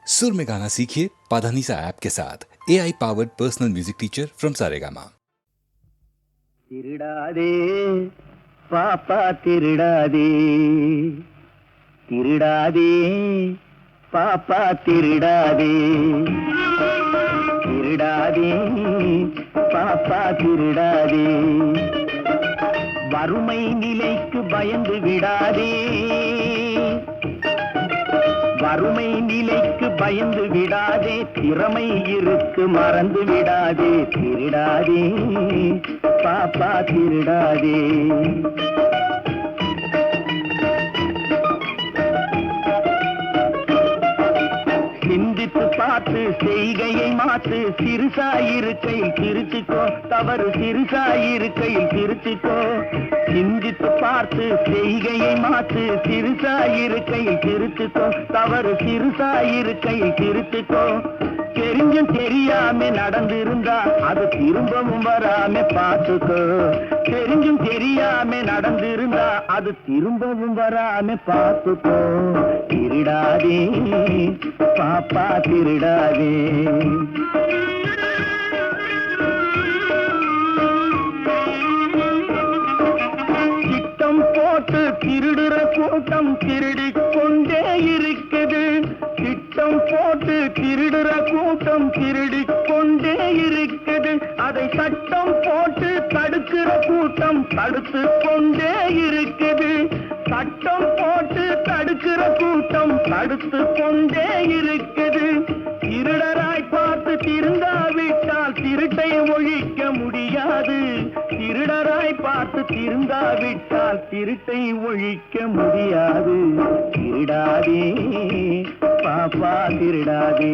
सुर में गाना सीखिए पाधानीसा ऐप के साथ AI powered personal music teacher from Saregama. திருடாதே பாப்பா திருடாதே, திருடாதே பாப்பா திருடாதே, திருடாதே பாப்பா திருடாதே, வறுமை நிலைக்கு பயந்து விடாதே, வறுமை நிலைக்கு பயந்து விடாதே, திறமை இருக்கு மறந்து விடாதே, திருடாதே பாப்பா திருடாதே. சிந்தித்து பார்த்து செய்கையை மாற்று, சிறுசாயிருக்கையில் திருச்சிக்கோ, தவறு சிறுசாயிருக்கையில் திருச்சிக்கோ. சிந்தித்து பார்த்து செய்கையை மாற்று, சிறுசாயிருக்கையில் திருச்சிக்கோ, தவறு சிறுசாயிருக்கையில் திருச்சிக்கோ. தெரிஞ்சும் தெரியாம நடந்திருந்தா அது திரும்பவும் வராம பார்த்துக்கோ, தெரிஞ்சும் தெரியாம நடந்திருந்தா அது திரும்பவும் வராம பார்த்துக்கோ. திருடாதே பாப்பா திருடாதே. திட்டம் போட்டு திருடுற கூட்டம் திருடிக் கொண்டே இருக்குது, திட்டம் போட்டு திருடுற கூட்டம் திருடிக் கொண்டே இருக்குது, அதை சட்டம் போட்டு தடுக்கிற கூட்டம் தடுத்து கொண்டே இருக்குது, சட்டம் போட்டு தடுக்கிற கூட்டம் தடுத்து கொண்டே இருக்குது. திருடராய் பார்த்து திருந்தாவிட்டால் திருட்டை ஒழிக்க முடியாது, திருடராய் பார்த்து திருந்தாவிட்டால் திருட்டை ஒழிக்க முடியாது. திருடாதே பாப்பா திருடாதே.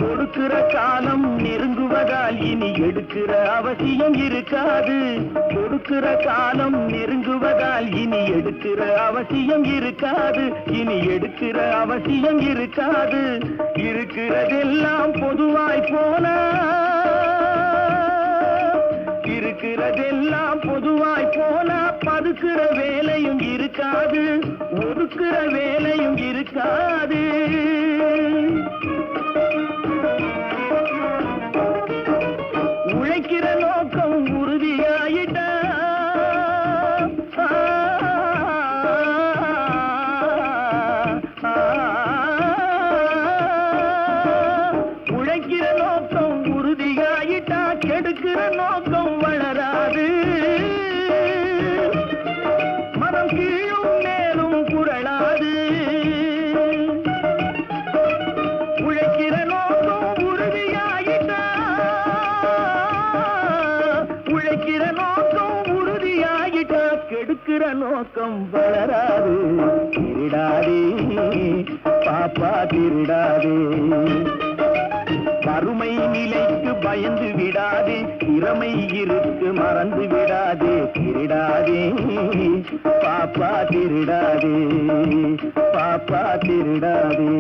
கொடுக்கிற காலம் நெருங்குவதால் இனி எடுக்கிற அவசியம் இருக்காது, கொடுக்கிற காலம் நெருங்குவதால் இனி எடுக்கிற அவசியம் இருக்காது, இனி எடுக்கிற அவசியம் இருக்காது. இருக்கிறதெல்லாம் பொதுவாய் போனா, இருக்கிறதெல்லாம் பொதுவாய் போனா பதுக்கிற வேலையும் இருக்காது, ஒதுக்கிற வேலையும் இருக்காது. உழைக்கிற நோக்கம் உறுதியாயிட்டா, உழைக்கிற நோக்கம் உறுதியாயிட்டா கெடுக்கிற நோக்கம் வளராது. மனம் கீழும் மேலும் குரலாது, உழைக்கிற நோக்கம் உறுதியாயிட்டா, உழைக்கிற நோக்கம் உறுதியாயிட்டா கெடுக்கிற நோக்கம் வளராது. திருடாதே பாப்பா திருடாதே. வறுமை நிலைக்கு பயந்து விடாதே, திறமை இருக்கு மறந்து விடாதே, திருடாதே பாப்பா திருடாதே, பாப்பா திருடாதே.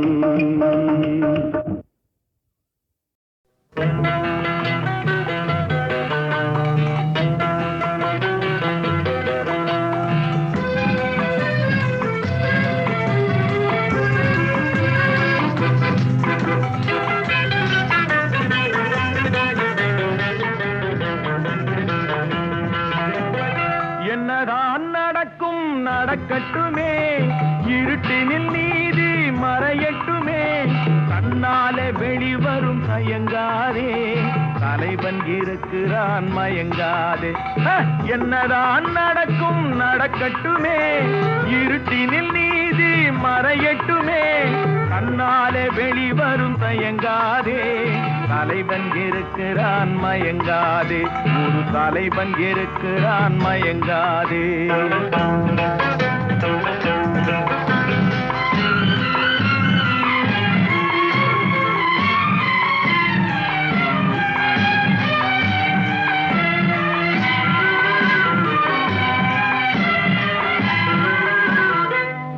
என்னதான் நடக்கும் நடக்கட்டுமே, இருட்டினில் நீதி மறையட்டுமே, கண்ணாலே வெளிவரும் தயங்காதே, தலைவன் இருக்கிறான் மயங்காதே. என்னதான் நடக்கும் நடக்கட்டுமே, இருட்டினில் நீதி மறையட்டுமே, கண்ணாலே வெளிவரும் தயங்காதே, தலைவன் இருக்கிறான் மயங்காதே, ஒரு தலைவன் இருக்கிறான் மயங்காதே.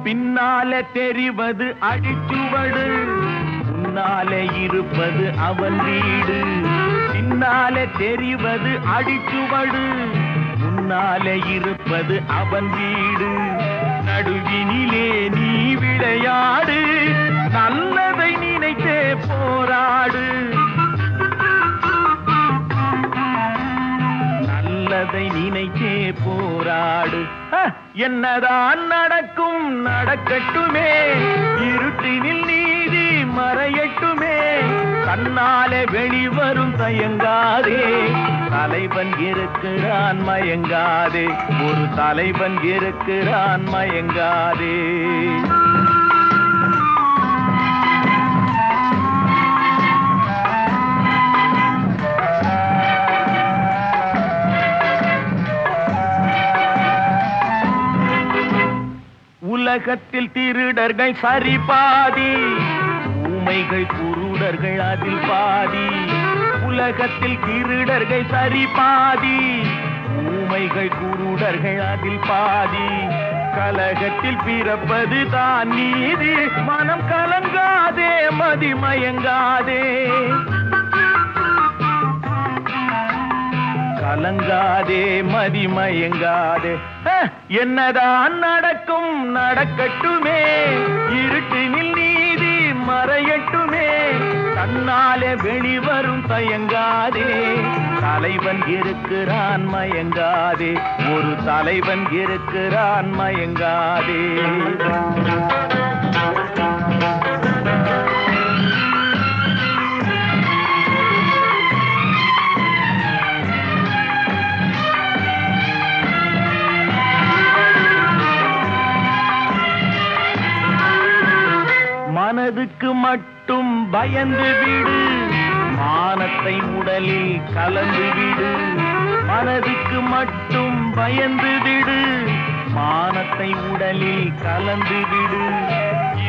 பின்னாலே தெரிவது அடிச்சுவடு, முன்னாலே இருப்பது அவன் வீடு. பின்னாலே தெரிவது அடிச்சுவடு, முன்னாலே இருப்பது அவன் வீடு. நடுவினிலே நீ விளையாடு, நல்லதை நினைத்தே போராடு. நல்லதை நினைத்தே போராடு. என்னதான் நடக்கும் நடக்கட்டுமே, இருட்டினில் நீதி மறையட்டுமே. தன்னாலே வெளிவரும் தயங்காதே, தலைவன் இருக்கிறான் மயங்காதே. ஒரு தலைவன் இருக்கிறான் மயங்காதே. உலகத்தில் திருடர்கள் சரி பாதி, ஊமைகள் குருடர்கள் அதில் பாதி. உலகத்தில் திருடர்கள் சரி பாதி, ஊமைகள் குருடர்கள் அதில் பாதி. கலகத்தில் பிறப்பது தான் நீதி, மனம் கலங்காதே மதிமயங்காதே. கலங்காதே மதிமயங்காதே. என்னதான் நடக்கும் நடக்கட்டுமே, இருட்டினில் நீதி மறையட்டுமே. தன்னாலே வெளிவரும் தயங்காதே, தலைவன் இருக்கிறான் மயங்காதே. ஒரு தலைவன் இருக்கிறான் மயங்காதே. மனதுக்கு மட்டும் பயந்து விடு, மானத்தை உடலில் கலந்து விடு. மனதுக்கு மட்டும் பயந்து விடு, மானத்தை உடலில் கலந்து விடு.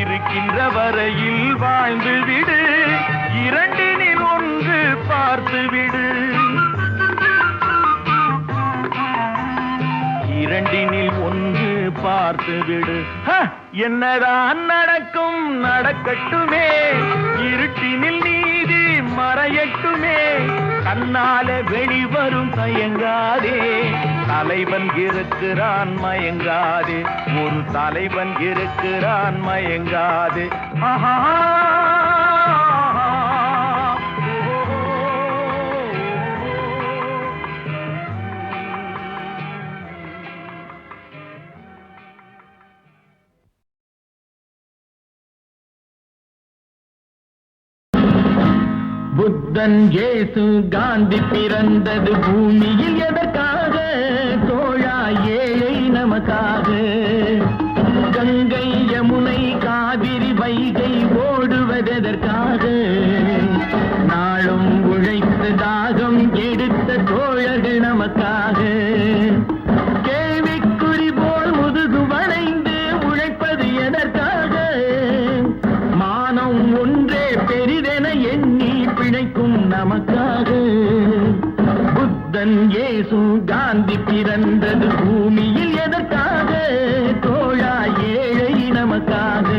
இருக்கின்ற வரையில் வாழ்ந்து விடு, இரண்டினில் ஒன்று பார்த்து விடு. இரண்டினில் ஒன்று பார்த்து விடு. என்னதான் நடக்கும் நடக்கட்டுமே, இருட்டினில் நீதி மறையட்டுமே. தன்னாலே வெளிவரும் தயங்காதே, தலைவன் இருக்கிறான் மயங்காதே. ஒரு தலைவன் இருக்கிறான் மயங்காதே. ஆஹா. புத்தன் இயேசு காந்தி பிறந்தது பூமியில் எதற்காக? தோழா ஏழை நமக்காக. கங்கை யமுனை காவிரி வைகை ஓடுவதற்காக? நாளும் உழைத்து தாகம் எடுத்த தோழர்கள் நமக்காக. கேள்விக்குறி போல் முதுகு வளைந்து உழைப்பது எதற்காக? மானம் ஒன்றே பெரிதென எண்ணி பிழைக்கும் நமக்காக. புத்தன் இயேசு காந்தி பிறந்தது பூமியில் எதற்காக? தோழா ஏழை நமக்காக.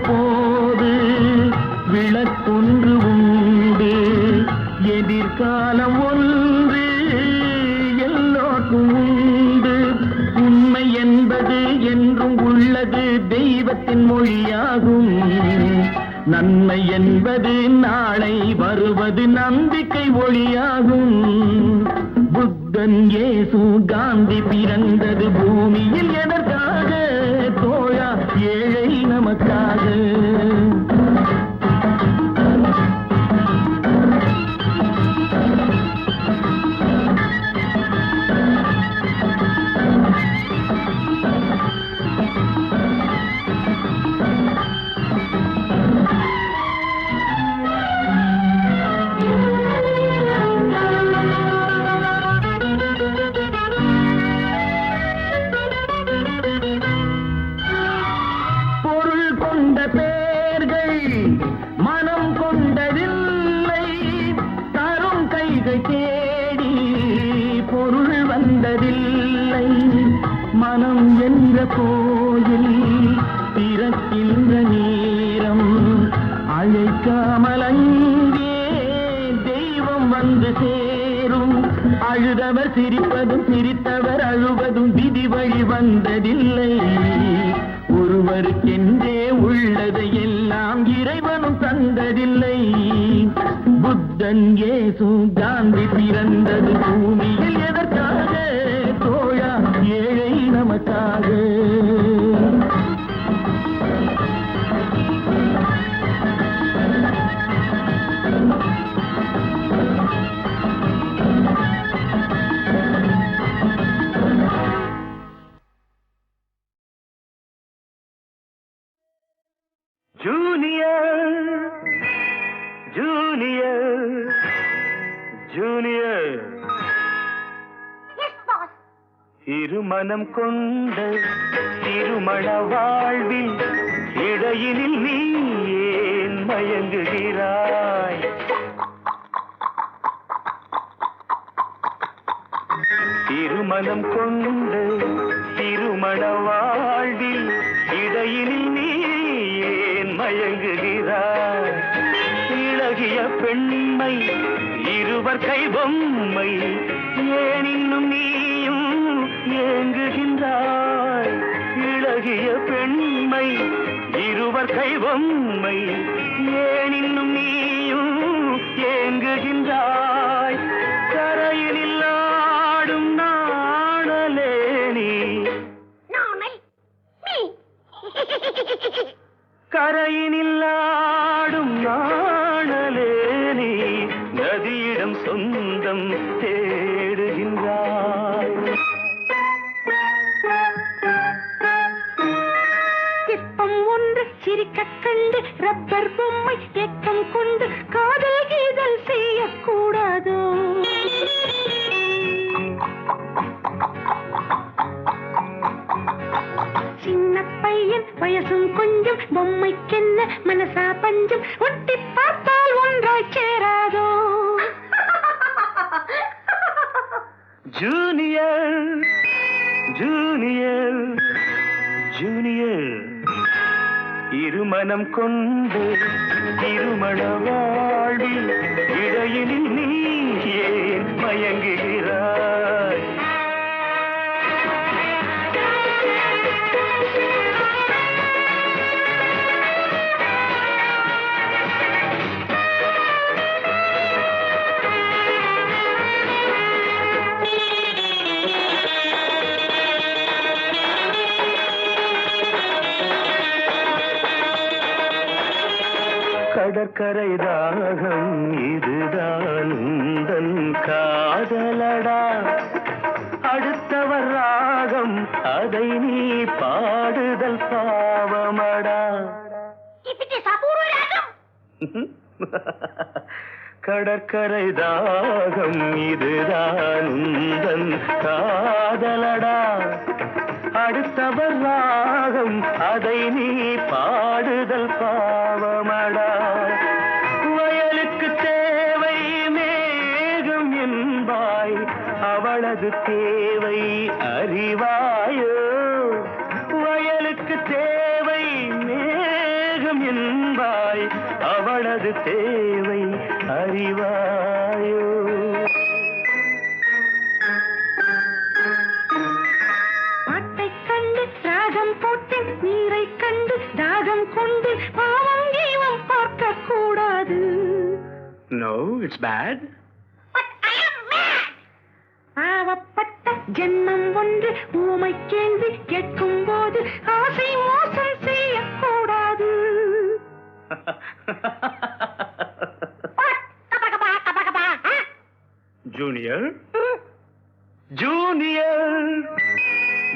போது விளக்கொன்று உண்டு, எதிர்காலம் ஒன்று எல்லோருக்கும் உண்டு. உண்மை என்பது என்றும் உள்ளது, தெய்வத்தின் மொழியாகும். நன்மை என்பது நாளை வருவது, நம்பிக்கை ஒளியாகும். புத்தன் இயேசு காந்தி பிறந்தது பூமியில் எதற்காக? தோழா ஏழை நமக்காக. மனம் கொண்டதில்லை. தரும் கைகள் தேடி பொருள் வந்ததில்லை. மனம் என்ற கோயில் திறக்கின்ற நேரம் அழைக்காமல் அங்கே தெய்வம் வந்து சேரும். அழுதவர் சிரிப்பதும் சிரித்தவர் அழுவதும் விதி வழி வந்ததில்லை. ஒருவருக்கென்றே உள்ளதை எல்லாம் இறைவனும் தந்ததில்லை. புத்தன் இயேசு காந்தி பிறந்தது பூமியில் எதற்காக? தோழா ஏழை நமக்காக. ஜூனியர் ஜூனியர் ஜூனியர் இருமனம் கொண்ட திருமண வாழ்வில் இடையினில் நீ ஏன் மயங்குகிறாய்? திருமணம் கொண்ட திருமண வாழ்வில் இடையினில் நீ ஏன் மயங்குகிறாய்? இளகிய பெண்மை இருவர் கை பொம்மை ஏன் இன்னும் நீயும் ஏங்குகின்றாய்? இளகிய பெண்மை இருவர் கை பொம்மை ஏன் இன்னும் நீயும் ஏங்குகின்றாய்? கரையினில் ஆடும் நாணலே நீ கரையினில் ஆடும் நாணலே நீ நதியிடம் சொந்தம் தேடுகின்றாய். சிற்பம் ஒன்று சிரிக்க கண்டு ரப்பர் பொம்மை ஏக்கம் கொண்டு காதல் கீதல் செய்யக்கூடாதோ? சின்ன பையன் வயசும் கொஞ்சம் பொம்மைக்கென்ன மனசா பஞ்சம் ஒட்டி பார்த்தால் ஒன்றாய் சேராதோ? ஜூனியர் ஜூனியர் ஜூனியர் இருமனம் கொண்டு திருமண வாழ்வில் இடையினில் நீ ஏன் மயங்குகிறாய்? கடற்கரை தாகம் இதுதான் உந்தன் காதலடா. அடுத்தவர் ராகம் அதை நீ பாடுதல் பாவமடா. கடற்கரை தாகம் இதுதான் உந்தன் காதலடா. அடுத்தவர் ராகம் அதை நீ பாடுதல் பாவமடா. வயலுக்கு தேவை மேகம் என்பாய், அவளது தேவை அறிவாயோ? வயலுக்கு தேவை மேகம் என்பாய், அவளது தேவை அறிவாயோ? நீரை கண்டு தாகம் கொண்டு பாவம் ஜீவம் பார்க்க கூடாது. No, it's bad. பாவப்பட்ட ஜென்மம் ஒன்று ஊமை கேள்வி கேட்கும் போது ஆசை மோசம் செய்யக்கூடாது. Junior, Junior,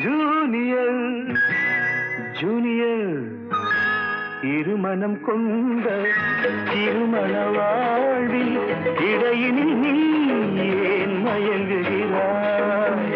Junior, Junior, இருமனம் கொண்ட திருமண வாழ்வில் இடையினில் நீ ஏன் மயங்குகிறாய்?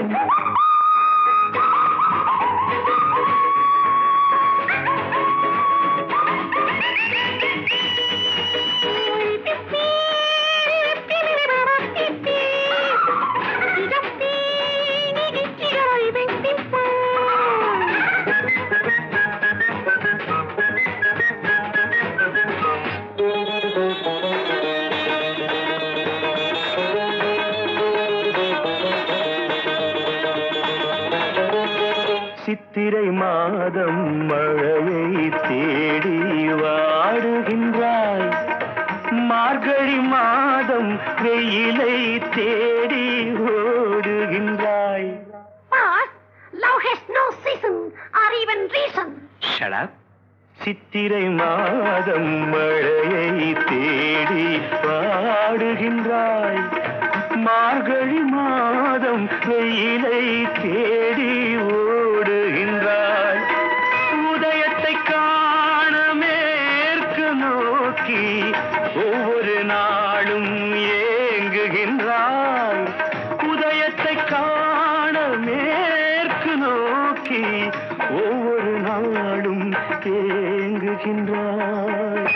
தேடி வாடுகின்றாய் மார்கழி மாதம் வெயிலை தேடி ஓடுகின்றாய். Love has no season or even reason. Shut up. சித்திரை மாதம் மழையை தேடி பாடுகின்றாய் மார்கழி மாதம் வெயிலை தேடி ஓடுகின்றாய். உதயத்தை காண மேற்கு நோக்கி ஒவ்வொரு நாளும் ஏங்குகின்றாய். உதயத்தை காண மேற்கு நோக்கி ஒவ்வொரு நாளும் ஏங்குகின்றாய்.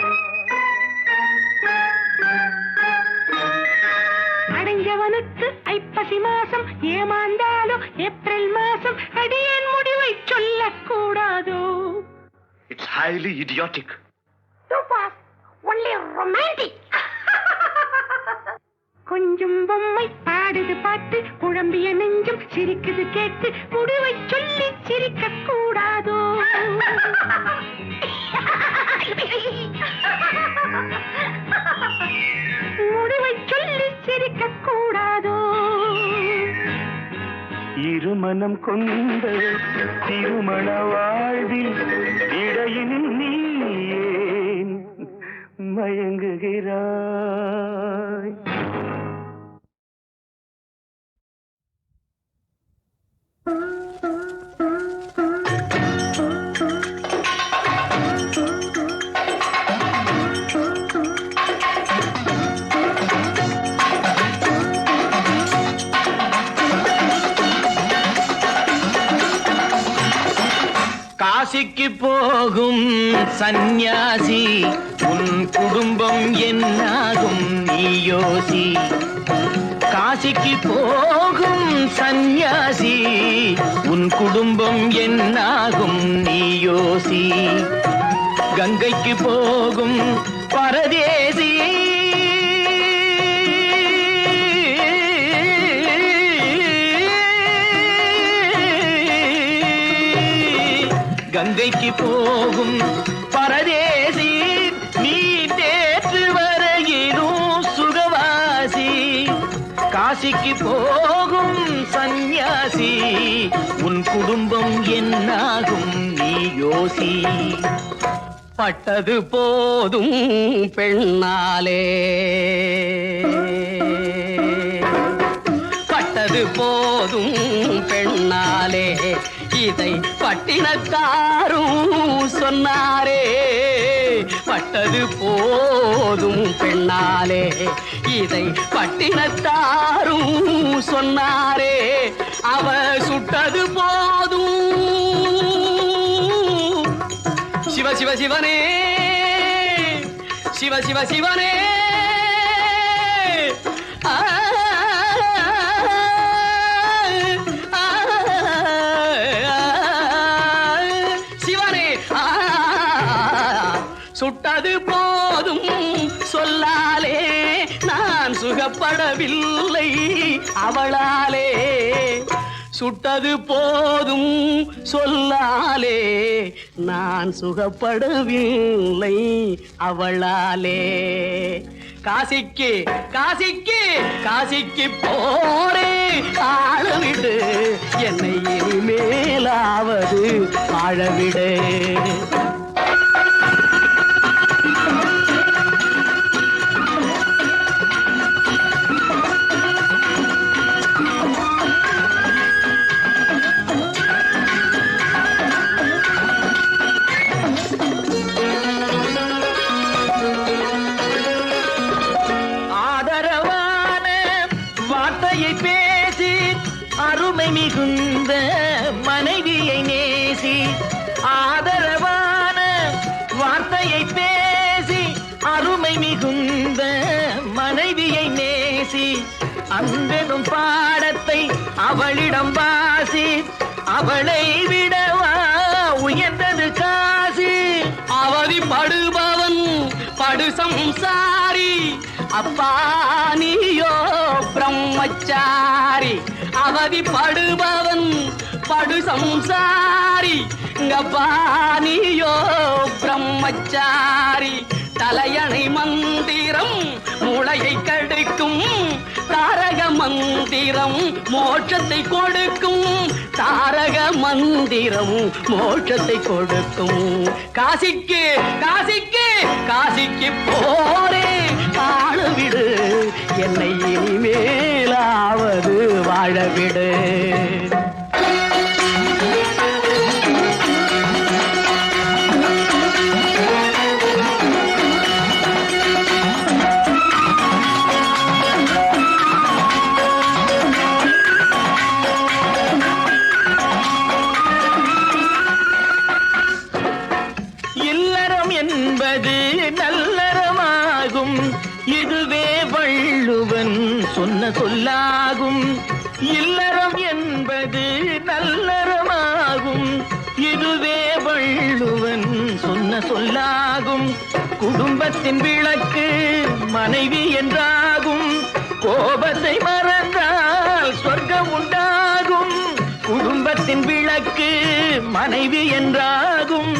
அடைஞ்சவனுக்கு ஐப்பசி மாசம் ஏமாந்தாலோ ஏப்ரல் மாசம் அடியேன் முடிவை சொல்லக்கூடாதோ? It's highly idiotic. Too fast, only romantic. கொஞ்சம் பொம்மை பாடுது பாட்டு குழம்பிய நெஞ்சம் சிரிக்குது கேட்டு முடிவை சொல்லி சிரிக்க கூடாதோ? முடிவை சொல்லி சிரிக்க கூடாதோ? இருமனம் கொண்ட திருமண வாழ்வில் இடையினில் நீ ஏன் மயங்குகிறாய்? காசிக்கு போகும் சந்நியாசி உன் குடும்பம் என்னாகும் நீ யோசி. காசிக்கு போகும் சந்நியாசி உன் குடும்பம் என்னாகும் நீ யோசி. கங்கைக்கு போகும் பரதேசி கங்கைக்கு போகும் பரதேசி நீ நேற்று வரையிலும் சுகவாசி. காசிக்கு போகும் சந்நியாசி உன் குடும்பம் என்னாகும் நீ யோசி. பட்டது போதும் பெண்ணாலே பட்டது போதும் பெண்ணாலே இதை பட்டினத்தாரும் சொன்னாரே. பட்டது போதும் பெண்ணாலே இதை பட்டினத்தாரும் சொன்னாரே. அவ சுட்டது போதும் சிவ சிவ சிவனே சிவ சிவ சிவனே. சுட்டது போதும் சொல்லாலே நான் சுகப்படவில்லை அவளாலே. சுட்டது போதும் சொல்லாலே நான் சுகப்படவில்லை அவளாலே. காசிக்கு காசிக்கு காசிக்கு போரே ஆழவிடு என்னை இனிமேலாவது ஆழவிடு. அருமை மிகுந்த மனைவியை நேசி. ஆதரவான வார்த்தையை பேசி அருமை மிகுந்த மனைவியை நேசி. அன்பெனும் பாடத்தை அவளிடம் வாசி. அவளை விடவா உயர்ந்தது காசி. அவதிப்படுபவன் படு சம்சாரி. அப்பா நீயோ பிரம்மச்சாரி. அவதிப்படுபவன் படு சம்சாரி கபானியோ பிரம்மச்சாரி தலையணை மந்திரம் மூளையை கடுக்கும் தாரக மந்திரம் மோட்சத்தை கொடுக்கும் தாரக மந்திரம் மோட்சத்தை கொடுக்கும் காசிக்கு காசிக்கு காசிக்கு போரே வாழவிடு என்னை இனிமேலாவது வாழவிடு நல்லறமாகும் இதுவே வள்ளுவன் சொன்ன சொல்லாகும் இல்லறம் என்பது நல்லறமாகும் இதுவே வள்ளுவன் சொன்ன சொல்லாகும் குடும்பத்தின் விளக்கு மனைவி என்றாகும் கோபத்தை மறந்தால் சொர்க்கம் உண்டாகும் குடும்பத்தின் விளக்கு மனைவி என்றாகும்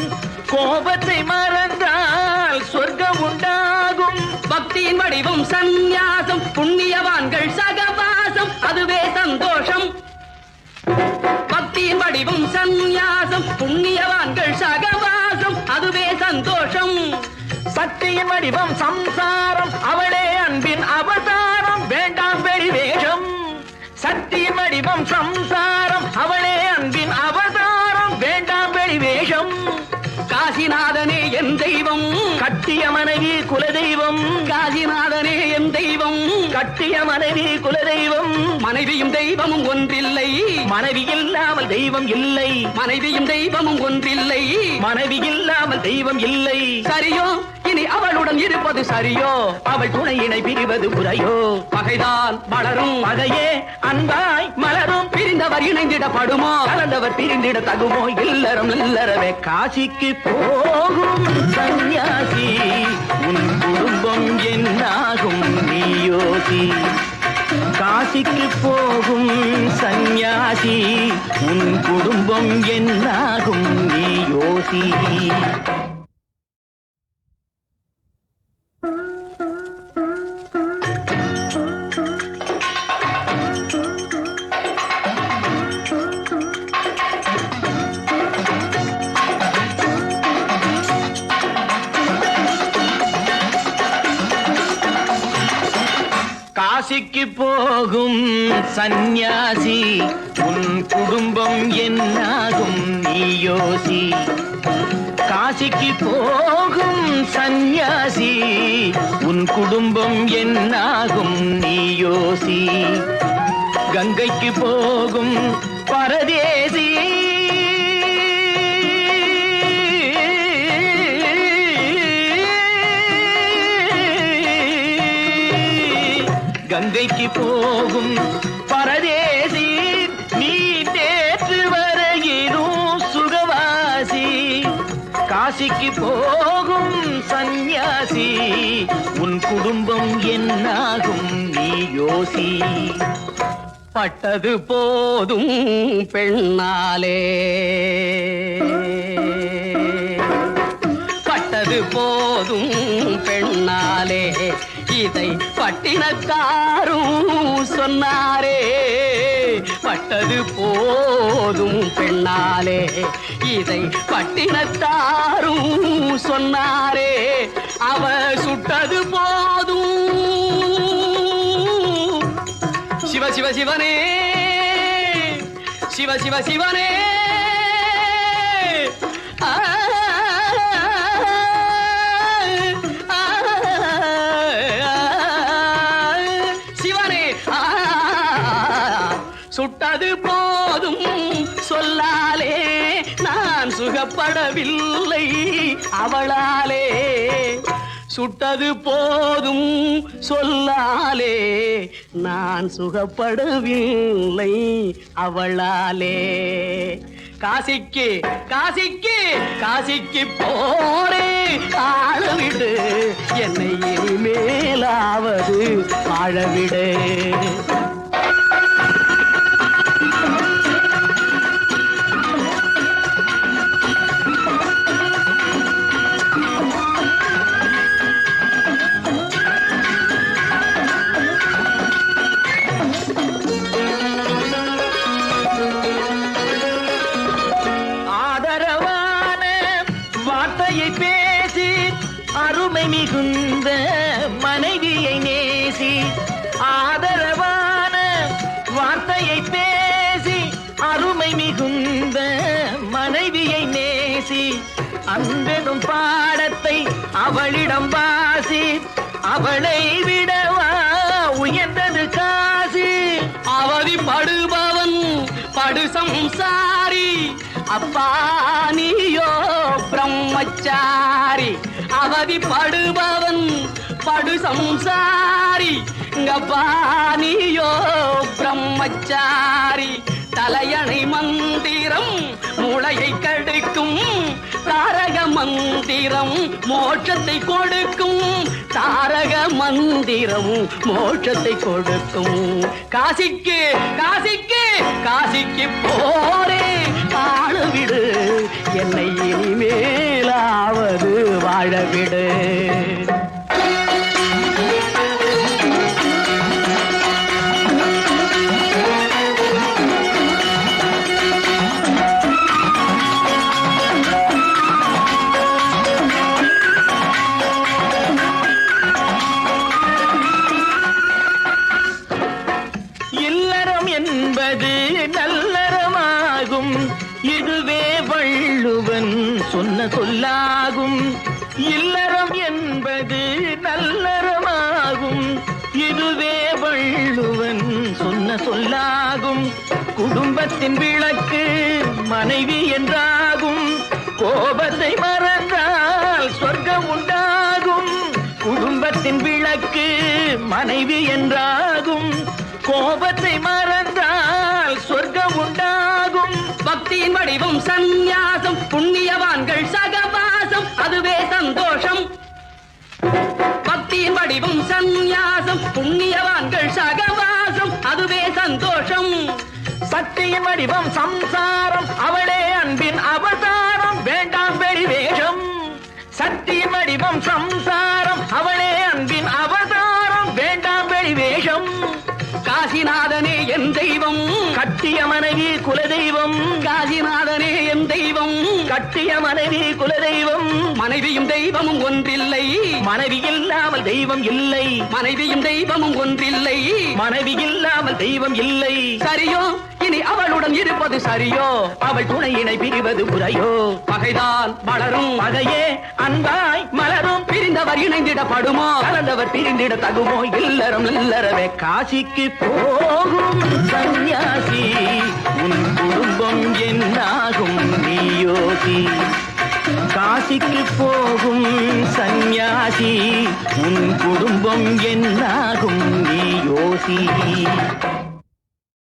கோபத்தை மறந்தால் சொர்க்கம் உண்டாகும் பக்தியின் வடிவம் சந்நியாசம் புண்ணியவான்கள் சகவாசம் அதுவே சந்தோஷம் பக்தியின் வடிவம் சந்நியாசம் புண்ணியவான்கள் சகவாசம் அதுவே சந்தோஷம் சக்தியின் வடிவம் சம்சாரம் அவளே அன்பின் அவதாரம் வேண்டாம் வெளிவேஷம் சக்தியின் வடிவம் சம்சாரம் அவளே அன்பின் அவதாரம் வேண்டாம் வெளிவேஷம் காசிநாதனே என் தெய்வம் கட்டிய மனைவி குலதெய்வம் காசிநாதனே என் தெய்வம் கட்டிய மனைவி குலதெய்வம் மனைவியும் தெய்வமும் ஒன்றில்லை மனைவி இல்லாமல் தெய்வம் இல்லை மனைவியும் தெய்வமும் ஒன்றில்லை மனைவி இல்லாமல் தெய்வம் இல்லை சரியோ இனி அவளுடன் இருப்பது சரியோ அவள் துணையினை பிரிவது முறையோ பகைதான் வளரும் பகையே அன்பாய் மலரும் பிரிந்தவர் இணைந்திடப்படுமோ கலந்தவர் பிரிந்திட தகுமோ இல்லறம் இல்லறவே காசிக்கு போகும் சன்னியாசி உன் குடும்பம் என்னாகும் நீயோசி காசிக்கு போகும் சன்னியாசி உன் குடும்பம் என்னாகும் நீயோசி காசிக்கு போகும் சந்நியாசி உன் குடும்பம் என்னாகும் நீயோசி காசிக்கு போகும் சந்நியாசி உன் குடும்பம் என்னாகும் நீயோசி கங்கைக்கு போகும் பரதேசி கங்கைக்கு போகும் பரதேசி நீ நேற்று வரையிலும் சுகவாசி காசிக்கு போகும் சந்நியாசி உன் குடும்பம் என்னாகும் நீ யோசி பட்டது போதும் பெண்ணாலே பட்டது போதும் பெண்ணாலே இதை பட்டினக்காரும் சொன்னாரே பட்டது போதும் பெண்ணாலே இதை பட்டினத்தாரும் சொன்னாரே அவ சுட்டது போதும் சிவ சிவ சிவனே சிவ சிவ சிவனே சுட்டது போதும் சொல்லாலே நான் சுகப்படவில்லை அவளாலே சுட்டது போதும் சொல்லாலே நான் சுகப்படவில்லை அவளாலே காசிக்கு காசிக்கு காசிக்கு போரே ஆளவிடு என்னை இனிமேலாவது வாழவிடு அருமை மிகுந்த மனைவியை நேசி ஆதரவான வார்த்தையை பேசி அருமை மிகுந்த மனைவியை நேசி அன்பெனும் பாடத்தை அவளிடம் வாசி அவளை விடவா உயர்ந்தது காசி அவதிப்படுபவன் படு சம்சாரி அப்பா நீயோ பிரம்மச்சாரி அவதிப்படுபவன் படு சம்சாரி அப்பா நீயோ பிரம்மச்சாரி தலையணை மந்திரம் மூளையை கடுக்கும் தாரக மந்திரம் மோட்சத்தை கொடுக்கும் தாரக மந்திரம் மோட்சத்தை கொடுக்கும் காசிக்கு காசிக்கு காசிக்கு போரே ஆளவிடு என்னை இனிமேலாவது வாழவிடு என்பது நல்லறமாகும் இதுவே வள்ளுவன் சொன்ன சொல்லாகும் இல்லறம் என்பது நல்லறமாகும் இதுவே வள்ளுவன் சொன்ன சொல்லாகும் குடும்பத்தின் விளக்கு மனைவி என்றாகும் கோபத்தை மறந்தால் சொர்க்கம் உண்டாகும் குடும்பத்தின் விளக்கு மனைவி என்றாகும் கோபத்தை மறந்தால் சொர்க்கம் உண்டாகும் பக்தியின் வடிவம் சந்நியாசம் புண்ணியவான்கள் சகவாசம் அதுவே சந்தோஷம் பக்தியின் வடிவம் சந்நியாசம் புண்ணியவான்கள் சகவாசம் அதுவே சந்தோஷம் சக்தியின் வடிவம் சம்சாரம் அவளே அன்பின் அவதாரம் வேண்டாம் வெளிவேஷம் சக்தியின் வடிவம் சம்சாரம் அவளே அன்பின் அவதாரம் வேண்டாம் வெளிவேஷம் காசிநாதனே என் தெய்வம் கட்டிய மனைவி குலதெய்வம் காசிநாதனே என் தெய்வம் கட்டிய மனைவி குலதெய்வம் மனைவியும் தெய்வமும் ஒன்றில்லை மனைவி இல்லாமல் தெய்வம் இல்லை மனைவியும் தெய்வமும் ஒன்றில்லை மனைவி இல்லாமல் தெய்வம் இல்லை சரியோ இனி அவளுடன் இருப்பது சரியோ அவள் துணையினை பிரிவது முறையோ பகைதான் வளரும் பகையே அன்பாய் மலரும் பிரிந்தவர் இணைந்திடப்படுமோ கலந்தவர் பிரிந்திட தகுமோ இல்லறம் இல்லறவே காசிக்கு போகும் சன்னியாசி உன் குடும்பம் என்னாகும் நீயோசி காசிக்கு போகும் சன்னியாசி உன் குடும்பம் என்னாகும் நீயோசி